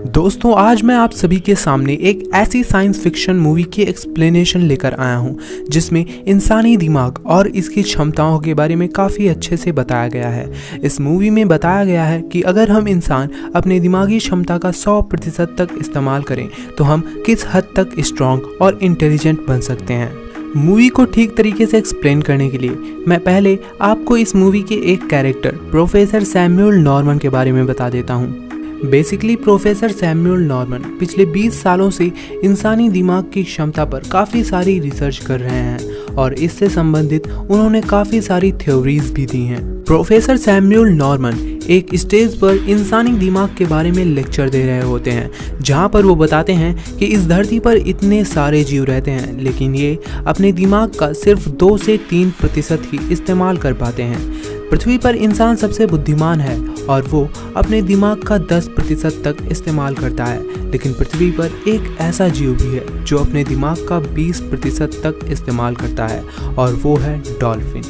दोस्तों, आज मैं आप सभी के सामने एक ऐसी साइंस फिक्शन मूवी की एक्सप्लेनेशन लेकर आया हूं जिसमें इंसानी दिमाग और इसकी क्षमताओं के बारे में काफ़ी अच्छे से बताया गया है। इस मूवी में बताया गया है कि अगर हम इंसान अपने दिमागी क्षमता का 100% तक इस्तेमाल करें तो हम किस हद तक स्ट्रॉन्ग और इंटेलिजेंट बन सकते हैं। मूवी को ठीक तरीके से एक्सप्लेन करने के लिए मैं पहले आपको इस मूवी के एक कैरेक्टर प्रोफेसर सैमुअल नॉर्मन के बारे में बता देता हूँ। बेसिकली प्रोफेसर सैमुअल नॉर्मन पिछले 20 सालों से इंसानी दिमाग की क्षमता पर काफ़ी सारी रिसर्च कर रहे हैं और इससे संबंधित उन्होंने काफ़ी सारी थ्योरीज भी दी हैं। प्रोफेसर सैमुअल नॉर्मन एक स्टेज पर इंसानी दिमाग के बारे में लेक्चर दे रहे होते हैं, जहां पर वो बताते हैं कि इस धरती पर इतने सारे जीव रहते हैं लेकिन ये अपने दिमाग का सिर्फ 2 से 3% ही इस्तेमाल कर पाते हैं। पृथ्वी पर इंसान सबसे बुद्धिमान है और वो अपने दिमाग का 10% तक इस्तेमाल करता है, लेकिन पृथ्वी पर एक ऐसा जीव भी है जो अपने दिमाग का 20% तक इस्तेमाल करता है और वो है डॉल्फिन।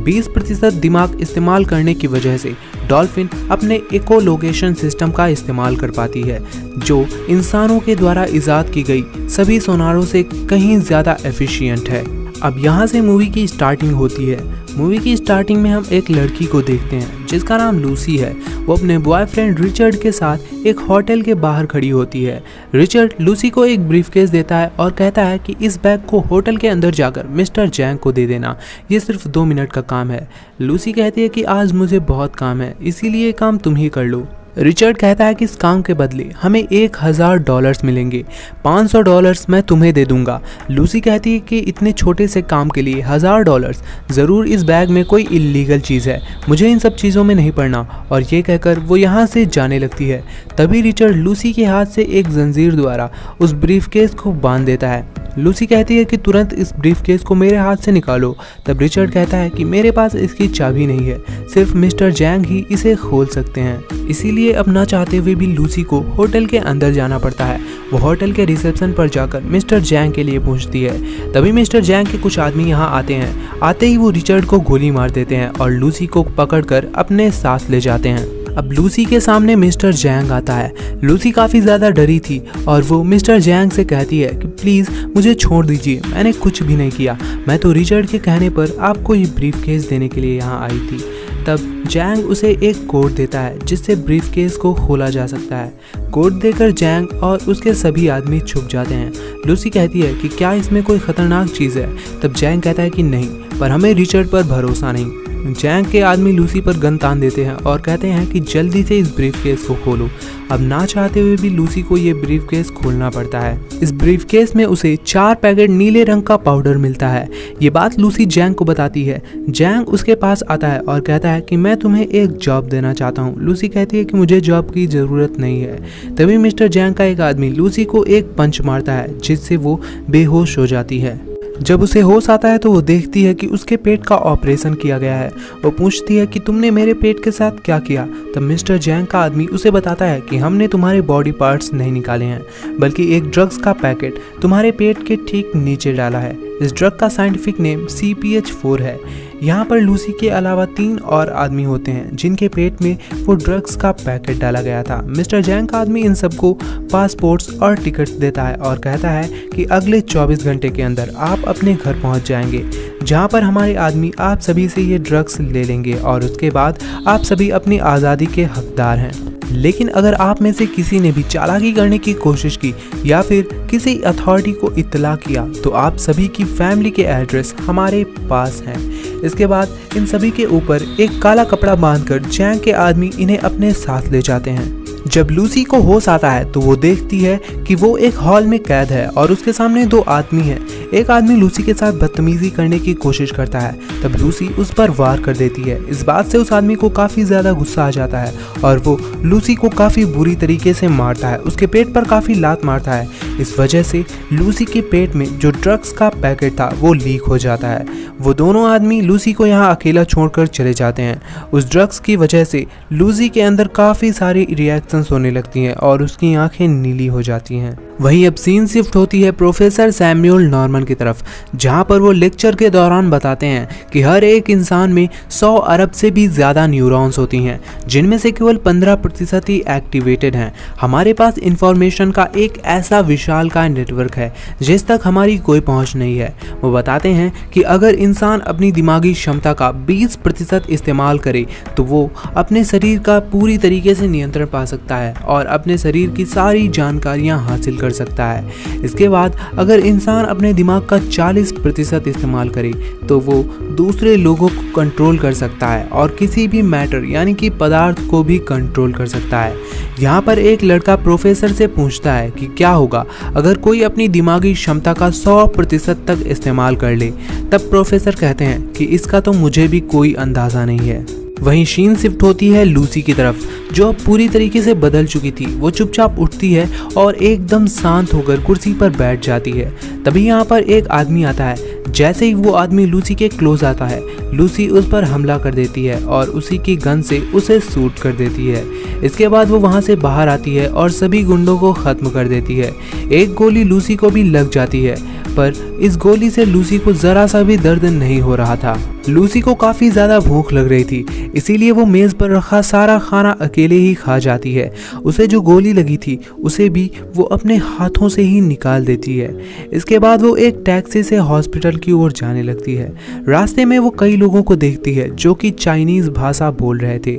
20% दिमाग इस्तेमाल करने की वजह से डॉल्फिन अपने इकोलोकेशन सिस्टम का इस्तेमाल कर पाती है, जो इंसानों के द्वारा इजाद की गई सभी सोनारों से कहीं ज़्यादा एफिशिएंट है। अब यहाँ से मूवी की स्टार्टिंग होती है। मूवी की स्टार्टिंग में हम एक लड़की को देखते हैं जिसका नाम लूसी है। वो अपने बॉयफ्रेंड रिचर्ड के साथ एक होटल के बाहर खड़ी होती है। रिचर्ड लूसी को एक ब्रीफकेस देता है और कहता है कि इस बैग को होटल के अंदर जाकर मिस्टर जैंग को दे देना, ये सिर्फ 2 मिनट का काम है। लूसी कहती है कि आज मुझे बहुत काम है, इसीलिए काम तुम ही कर लो। रिचर्ड कहता है कि इस काम के बदले हमें $1000 मिलेंगे, $500 मैं तुम्हें दे दूंगा। लूसी कहती है कि इतने छोटे से काम के लिए $1000, ज़रूर इस बैग में कोई इल्लीगल चीज़ है, मुझे इन सब चीज़ों में नहीं पड़ना। और ये कहकर वो यहाँ से जाने लगती है। तभी रिचर्ड लूसी के हाथ से एक जंजीर द्वारा उस ब्रीफकेस को बांध देता है। लूसी कहती है कि तुरंत इस ब्रीफकेस को मेरे हाथ से निकालो। तब रिचर्ड कहता है कि मेरे पास इसकी चाबी नहीं है, सिर्फ मिस्टर जैंग ही इसे खोल सकते हैं। इसीलिए अब ना चाहते हुए भी लूसी को होटल के अंदर जाना पड़ता है। वो होटल के रिसेप्शन पर जाकर मिस्टर जैंग के लिए पूछती है। तभी मिस्टर जैंग के कुछ आदमी यहाँ आते हैं। आते ही वो रिचर्ड को गोली मार देते हैं और लूसी को पकड़कर अपने साथ ले जाते हैं। अब लूसी के सामने मिस्टर जैंग आता है। लूसी काफ़ी ज़्यादा डरी थी और वो मिस्टर जैंग से कहती है कि प्लीज़ मुझे छोड़ दीजिए, मैंने कुछ भी नहीं किया, मैं तो रिचर्ड के कहने पर आपको ये ब्रीफकेस देने के लिए यहाँ आई थी। तब जैंग उसे एक कोड देता है जिससे ब्रीफकेस को खोला जा सकता है। कोड देकर जैंग और उसके सभी आदमी छुप जाते हैं। लूसी कहती है कि क्या इसमें कोई ख़तरनाक चीज़ है? तब जैंग कहता है कि नहीं, पर हमें रिचर्ड पर भरोसा नहीं। जैंग के आदमी लूसी पर गन तान देते हैं और कहते हैं कि जल्दी से इस ब्रीफकेस को खोलो। अब ना चाहते हुए भी लूसी को ये ब्रीफकेस खोलना पड़ता है। इस ब्रीफकेस में उसे 4 पैकेट नीले रंग का पाउडर मिलता है। ये बात लूसी जैंग को बताती है। जैंग उसके पास आता है और कहता है कि मैं तुम्हें एक जॉब देना चाहता हूँ। लूसी कहती है कि मुझे जॉब की ज़रूरत नहीं है। तभी मिस्टर जैंग का एक आदमी लूसी को एक पंच मारता है जिससे वो बेहोश हो जाती है। जब उसे होश आता है तो वो देखती है कि उसके पेट का ऑपरेशन किया गया है। वो पूछती है कि तुमने मेरे पेट के साथ क्या किया? तब मिस्टर जैंग का आदमी उसे बताता है कि हमने तुम्हारे बॉडी पार्ट्स नहीं निकाले हैं, बल्कि एक ड्रग्स का पैकेट तुम्हारे पेट के ठीक नीचे डाला है। इस ड्रग का साइंटिफिक नेम CPH4 है। यहाँ पर लूसी के अलावा 3 और आदमी होते हैं जिनके पेट में वो ड्रग्स का पैकेट डाला गया था। मिस्टर जैंग का आदमी इन सबको पासपोर्ट्स और टिकट्स देता है और कहता है कि अगले 24 घंटे के अंदर आप अपने घर पहुँच जाएंगे, जहाँ पर हमारे आदमी आप सभी से ये ड्रग्स ले लेंगे और उसके बाद आप सभी अपनी आज़ादी के हकदार हैं। लेकिन अगर आप में से किसी ने भी चालाकी करने की कोशिश की या फिर किसी अथॉरिटी को इत्तला किया तो आप सभी की फैमिली के एड्रेस हमारे पास हैं। इसके बाद इन सभी के ऊपर एक काला कपड़ा बांधकर जैंग के आदमी इन्हें अपने साथ ले जाते हैं। जब लूसी को होश आता है तो वो देखती है कि वो एक हॉल में कैद है और उसके सामने 2 आदमी हैं। एक आदमी लूसी के साथ बदतमीजी करने की कोशिश करता है, तब लूसी उस पर वार कर देती है। इस बात से उस आदमी को काफ़ी ज़्यादा गुस्सा आ जाता है और वो लूसी को काफ़ी बुरी तरीके से मारता है। उसके पेट पर काफ़ी लात मारता है। इस वजह से लूसी के पेट में जो ड्रग्स का पैकेट था वो लीक हो जाता है। वो दोनों आदमी लूसी को यहाँ अकेला छोड़कर चले जाते हैं। उस ड्रग्स की वजह से लूसी के अंदर काफ़ी सारी रिएक्शंस होने लगती हैं और उसकी आंखें नीली हो जाती हैं। वहीं अब सीन शिफ्ट होती है प्रोफेसर सैमुअल नॉर्मन की तरफ, जहां पर वो लेक्चर के दौरान बताते हैं कि हर एक इंसान में 100 अरब से भी ज़्यादा न्यूरॉन्स होती हैं, जिनमें से केवल 15% ही एक्टिवेटेड हैं। हमारे पास इंफॉर्मेशन का एक ऐसा विशालकाय नेटवर्क है जिस तक हमारी कोई पहुंच नहीं है। वो बताते हैं कि अगर इंसान अपनी दिमागी क्षमता का 20% इस्तेमाल करे तो वो अपने शरीर का पूरी तरीके से नियंत्रण पा सकता है और अपने शरीर की सारी जानकारियाँ हासिल कर सकता है। इसके बाद अगर इंसान अपने दिमाग का 40% इस्तेमाल करे तो वो दूसरे लोगों को कंट्रोल कर सकता है और किसी भी मैटर यानी कि पदार्थ को भी कंट्रोल कर सकता है। यहाँ पर एक लड़का प्रोफेसर से पूछता है कि क्या होगा अगर कोई अपनी दिमागी क्षमता का 100% तक इस्तेमाल कर ले। तब प्रोफेसर कहते हैं कि इसका तो मुझे भी कोई अंदाज़ा नहीं है। वहीं शीन शिफ्ट होती है लूसी की तरफ, जो अब पूरी तरीके से बदल चुकी थी। वो चुपचाप उठती है और एकदम शांत होकर कुर्सी पर बैठ जाती है। तभी यहाँ पर एक आदमी आता है। जैसे ही वो आदमी लूसी के क्लोज आता है, लूसी उस पर हमला कर देती है और उसी की गन से उसे शूट कर देती है। इसके बाद वो वहाँ से बाहर आती है और सभी गुंडों को ख़त्म कर देती है। एक गोली लूसी को भी लग जाती है, पर इस गोली से लूसी को ज़रा सा भी दर्द नहीं हो रहा था। लूसी को काफ़ी ज़्यादा भूख लग रही थी, इसीलिए वो मेज़ पर रखा सारा खाना अकेले ही खा जाती है। उसे जो गोली लगी थी उसे भी वो अपने हाथों से ही निकाल देती है। इसके बाद वो एक टैक्सी से हॉस्पिटल की ओर जाने लगती है। रास्ते में वो कई लोगों को देखती है जो कि चाइनीज़ भाषा बोल रहे थे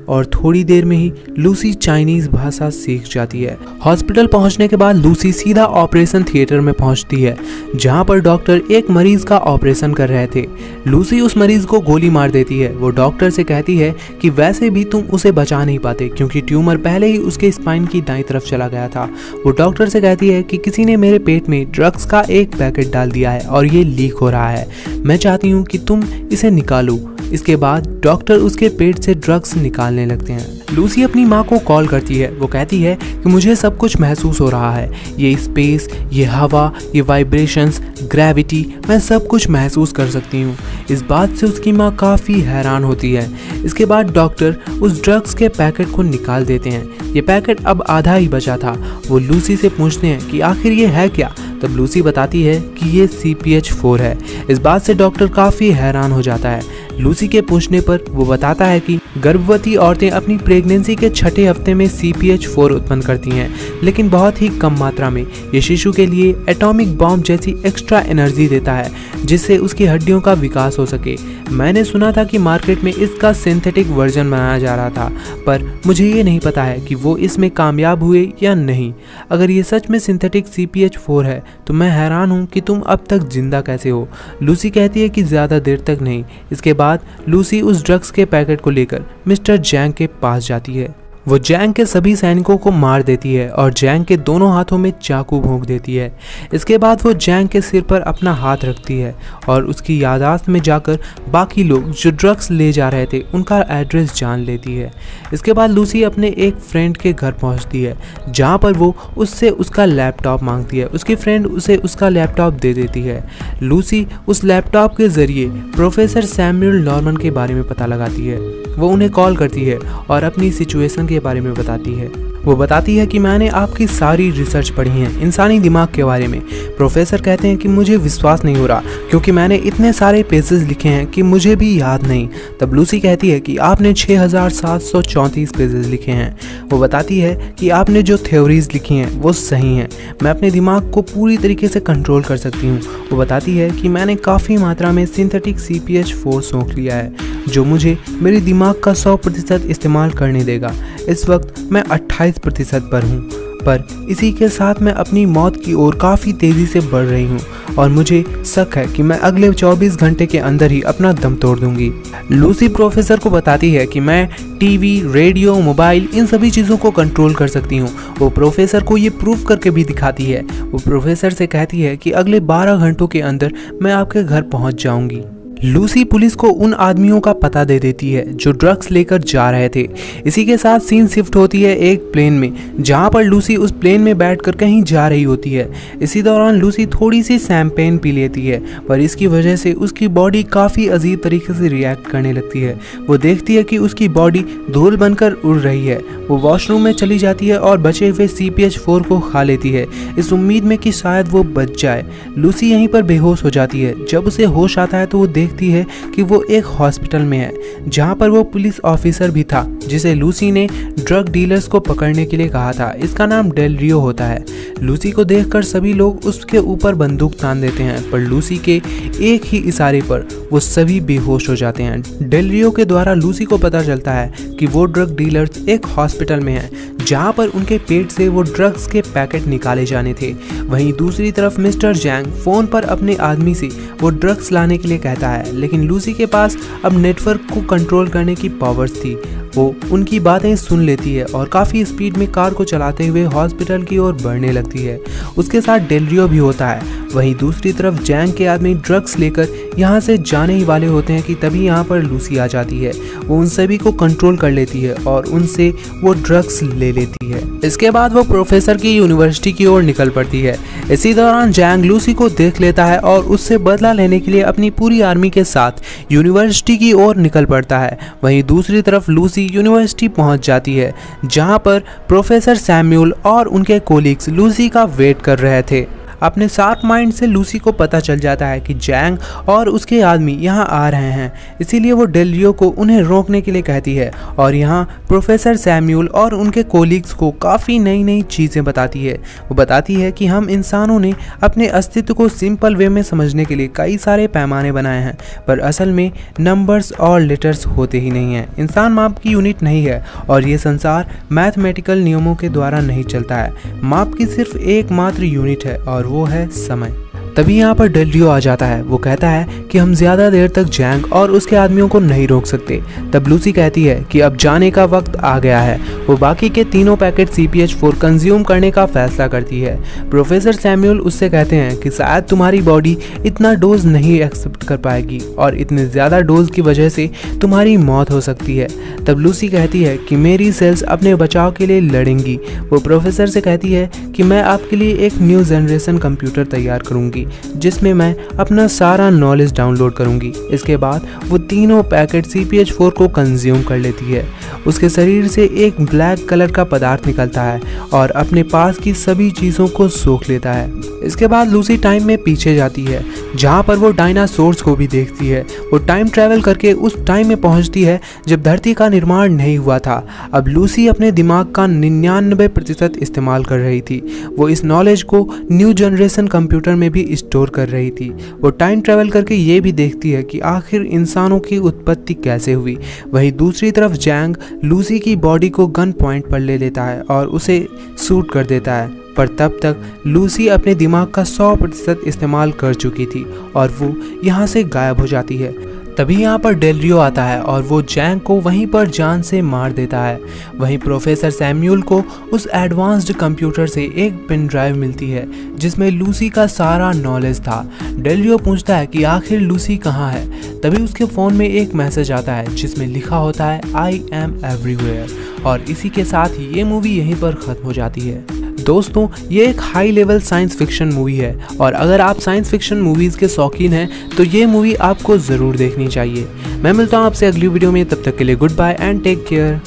और थोड़ी देर में ही लूसी चाइनीज़ भाषा सीख जाती है। हॉस्पिटल पहुंचने के बाद लूसी सीधा ऑपरेशन थिएटर में पहुंचती है, जहां पर डॉक्टर एक मरीज का ऑपरेशन कर रहे थे। लूसी उस मरीज को गोली मार देती है। वो डॉक्टर से कहती है कि वैसे भी तुम उसे बचा नहीं पाते क्योंकि ट्यूमर पहले ही उसके स्पाइन की दाईं तरफ चला गया था। वो डॉक्टर से कहती है कि किसी ने मेरे पेट में ड्रग्स का एक पैकेट डाल दिया है और ये लीक हो रहा है। मैं चाहती हूँ कि तुम इसे निकालो। इसके बाद डॉक्टर उसके पेट से ड्रग्स निकालने लगते हैं। लूसी अपनी माँ को कॉल करती है। वो कहती है कि मुझे सब कुछ महसूस हो रहा है, ये स्पेस, ये हवा, ये वाइब्रेशंस, ग्रेविटी, मैं सब कुछ महसूस कर सकती हूँ। इस बात से उसकी माँ काफ़ी हैरान होती है। इसके बाद डॉक्टर उस ड्रग्स के पैकेट को निकाल देते हैं। ये पैकेट अब आधा ही बचा था। वो लूसी से पूछते हैं कि आखिर ये है क्या। तब लूसी बताती है कि ये CPH4 है। इस बात से डॉक्टर काफ़ी हैरान हो जाता है। लूसी के पूछने पर वो बताता है कि गर्भवती औरतें अपनी प्रेगनेंसी के 6ठे हफ्ते में CPH4 उत्पन्न करती हैं, लेकिन बहुत ही कम मात्रा में। ये शिशु के लिए एटॉमिक बॉम्ब जैसी एक्स्ट्रा एनर्जी देता है जिससे उसकी हड्डियों का विकास हो सके। मैंने सुना था कि मार्केट में इसका सिंथेटिक वर्जन बनाया जा रहा था, पर मुझे ये नहीं पता है कि वो इसमें कामयाब हुए या नहीं। अगर ये सच में सिंथेटिक CPH4 है तो मैं हैरान हूँ कि तुम अब तक जिंदा कैसे हो। लूसी कहती है कि ज़्यादा देर तक नहीं। इसके बाद लूसी उस ड्रग्स के पैकेट को लेकर मिस्टर जैंग के पास जाती है। वो जैंग के सभी सैनिकों को मार देती है और जैंग के दोनों हाथों में चाकू भोंक देती है। इसके बाद वो जैंग के सिर पर अपना हाथ रखती है और उसकी याददाश्त में जाकर बाकी लोग जो ड्रग्स ले जा रहे थे उनका एड्रेस जान लेती है। इसके बाद लूसी अपने एक फ्रेंड के घर पहुंचती है, जहां पर वो उससे उसका लैपटॉप मांगती है। उसकी फ्रेंड उसे उसका लैपटॉप दे देती है। लूसी उस लैपटॉप के ज़रिए प्रोफेसर सैमुअल नॉर्मन के बारे में पता लगाती है। वो उन्हें कॉल करती है और अपनी सिचुएशन के बारे में बताती है। वो बताती है कि मैंने आपकी सारी रिसर्च पढ़ी है इंसानी दिमाग के बारे में। प्रोफेसर कहते हैं कि मुझे विश्वास नहीं हो रहा क्योंकि मैंने इतने सारे पेजेस लिखे हैं कि मुझे भी याद नहीं। तब लूसी कहती है कि आपने 6734 पेजेस लिखे हैं। वो बताती है कि आपने जो थ्योरीज लिखी हैं वो सही हैं। मैं अपने दिमाग को पूरी तरीके से कंट्रोल कर सकती हूँ। वो बताती है कि मैंने काफ़ी मात्रा में सिंथेटिक CPH4 सोख लिया है, जो मुझे मेरे दिमाग का 100% इस्तेमाल करने देगा। इस वक्त मैं 28% पर हूँ, पर इसी के साथ मैं अपनी मौत की ओर काफ़ी तेज़ी से बढ़ रही हूँ और मुझे शक है कि मैं अगले 24 घंटे के अंदर ही अपना दम तोड़ दूंगी। लूसी प्रोफेसर को बताती है कि मैं टीवी, रेडियो, मोबाइल, इन सभी चीज़ों को कंट्रोल कर सकती हूँ। वो प्रोफेसर को ये प्रूव करके भी दिखाती है। वो प्रोफेसर से कहती है कि अगले 12 घंटों के अंदर मैं आपके घर पहुँच जाऊँगी। लूसी पुलिस को उन आदमियों का पता दे देती है जो ड्रग्स लेकर जा रहे थे। इसी के साथ सीन शिफ्ट होती है एक प्लेन में, जहां पर लूसी उस प्लेन में बैठकर कहीं जा रही होती है। इसी दौरान लूसी थोड़ी सी शैंपेन पी लेती है, पर इसकी वजह से उसकी बॉडी काफ़ी अजीब तरीके से रिएक्ट करने लगती है। वो देखती है कि उसकी बॉडी धूल बनकर उड़ रही है। वो वॉशरूम में चली जाती है और बचे हुए CPH-4 को खा लेती है, इस उम्मीद में कि शायद वो बच जाए। लूसी यहीं पर बेहोश हो जाती है। जब उसे होश आता है तो वो देखती है कि वो एक हॉस्पिटल में है, जहां पर वो पुलिस ऑफिसर भी था जिसे लूसी ने ड्रग डीलर्स को पकड़ने के लिए कहा था। इसका नाम डेल रियो होता है। लूसी को देखकर सभी लोग उसके ऊपर बंदूक तान देते हैं, पर लूसी के एक ही इशारे पर वो सभी बेहोश हो जाते हैं। डेल रियो के द्वारा लूसी को पता चलता है कि वो ड्रग डीलर्स एक हॉस्पिटल में हैं, जहां पर उनके पेट से वो ड्रग्स के पैकेट निकाले जाने थे। वहीं दूसरी तरफ मिस्टर जैंग फोन पर अपने आदमी से वो ड्रग्स लाने के लिए कहता है, लेकिन लूसी के पास अब नेटवर्क को कंट्रोल करने की पावर्स थी। वो उनकी बातें सुन लेती है और काफ़ी स्पीड में कार को चलाते हुए हॉस्पिटल की ओर बढ़ने लगती है। उसके साथ डेल रियो भी होता है। वहीं दूसरी तरफ जैंग के आदमी ड्रग्स लेकर यहाँ से जाने ही वाले होते हैं कि तभी यहाँ पर लूसी आ जाती है। वो उन सभी को कंट्रोल कर लेती है और उनसे वो ड्रग्स ले लेती है। इसके बाद वो प्रोफेसर की यूनिवर्सिटी की ओर निकल पड़ती है। इसी दौरान जैंग लूसी को देख लेता है और उससे बदला लेने के लिए अपनी पूरी आर्मी के साथ यूनिवर्सिटी की ओर निकल पड़ता है। वहीं दूसरी तरफ लूसी यूनिवर्सिटी पहुंच जाती है, जहां पर प्रोफेसर सैम्यूल और उनके कोलीग्स लूसी का वेट कर रहे थे। अपने शार्प माइंड से लूसी को पता चल जाता है कि जैंग और उसके आदमी यहाँ आ रहे हैं, इसीलिए वो डेल रियो को उन्हें रोकने के लिए कहती है और यहाँ प्रोफेसर सैम्यूल और उनके कोलीग्स को काफ़ी नई नई चीज़ें बताती है। वो बताती है कि हम इंसानों ने अपने अस्तित्व को सिंपल वे में समझने के लिए कई सारे पैमाने बनाए हैं, पर असल में नंबर्स और लेटर्स होते ही नहीं हैं। इंसान माप की यूनिट नहीं है और ये संसार मैथमेटिकल नियमों के द्वारा नहीं चलता है। माप की सिर्फ एकमात्र यूनिट है और वो है समय। तभी यहाँ पर डेल रियो आ जाता है। वो कहता है कि हम ज़्यादा देर तक जैंग और उसके आदमियों को नहीं रोक सकते। तब लूसी कहती है कि अब जाने का वक्त आ गया है। वो बाकी के तीनों पैकेट CPH-4 कंज्यूम करने का फैसला करती है। प्रोफेसर सैम्यूल उससे कहते हैं कि शायद तुम्हारी बॉडी इतना डोज नहीं एक्सेप्ट कर पाएगी और इतने ज़्यादा डोज की वजह से तुम्हारी मौत हो सकती है। तब लूसी कहती है कि मेरी सेल्स अपने बचाव के लिए लड़ेंगी। वो प्रोफेसर से कहती है कि मैं आपके लिए एक न्यू जनरेशन कंप्यूटर तैयार करूँगी जिसमें मैं अपना सारा नॉलेज डाउनलोड करूंगी। इसके बाद वो तीनों पैकेट CPH-4 को कंज्यूम कर लेती है। उसके शरीर से एक ब्लैक कलर का पदार्थ निकलता है और अपने पास की सभी चीज़ों को सोख लेता है। इसके बाद लूसी टाइम में पीछे जाती है, जहाँ पर वो डायनासोर्स को भी देखती है। वो टाइम ट्रैवल करके उस टाइम में पहुँचती है जब धरती का निर्माण नहीं हुआ था। अब लूसी अपने दिमाग का 99% इस्तेमाल कर रही थी। वो इस नॉलेज को न्यू जनरेशन कंप्यूटर में भी स्टोर कर रही थी। वो टाइम ट्रैवल करके ये भी देखती है कि आखिर इंसानों की उत्पत्ति कैसे हुई। वहीं दूसरी तरफ जैंग लूसी की बॉडी को गन पॉइंट पर ले लेता है और उसे शूट कर देता है, पर तब तक लूसी अपने दिमाग का 100% इस्तेमाल कर चुकी थी और वो यहाँ से गायब हो जाती है। तभी यहाँ पर डेल रियो आता है और वो जैंग को वहीं पर जान से मार देता है। वहीं प्रोफेसर सैम्यूल को उस एडवांस्ड कंप्यूटर से एक पेन ड्राइव मिलती है जिसमें लूसी का सारा नॉलेज था। डेल रियो पूछता है कि आखिर लूसी कहाँ है। तभी उसके फ़ोन में एक मैसेज आता है जिसमें लिखा होता है आई एम एवरीवेयर। और इसी के साथ ही ये मूवी यहीं पर ख़त्म हो जाती है। दोस्तों, ये एक high level science fiction movie है और अगर आप साइंस फिक्शन मूवीज़ के शौकीन हैं तो ये मूवी आपको ज़रूर देखनी चाहिए। मैं मिलता हूँ आपसे अगली वीडियो में, तब तक के लिए goodbye and take care.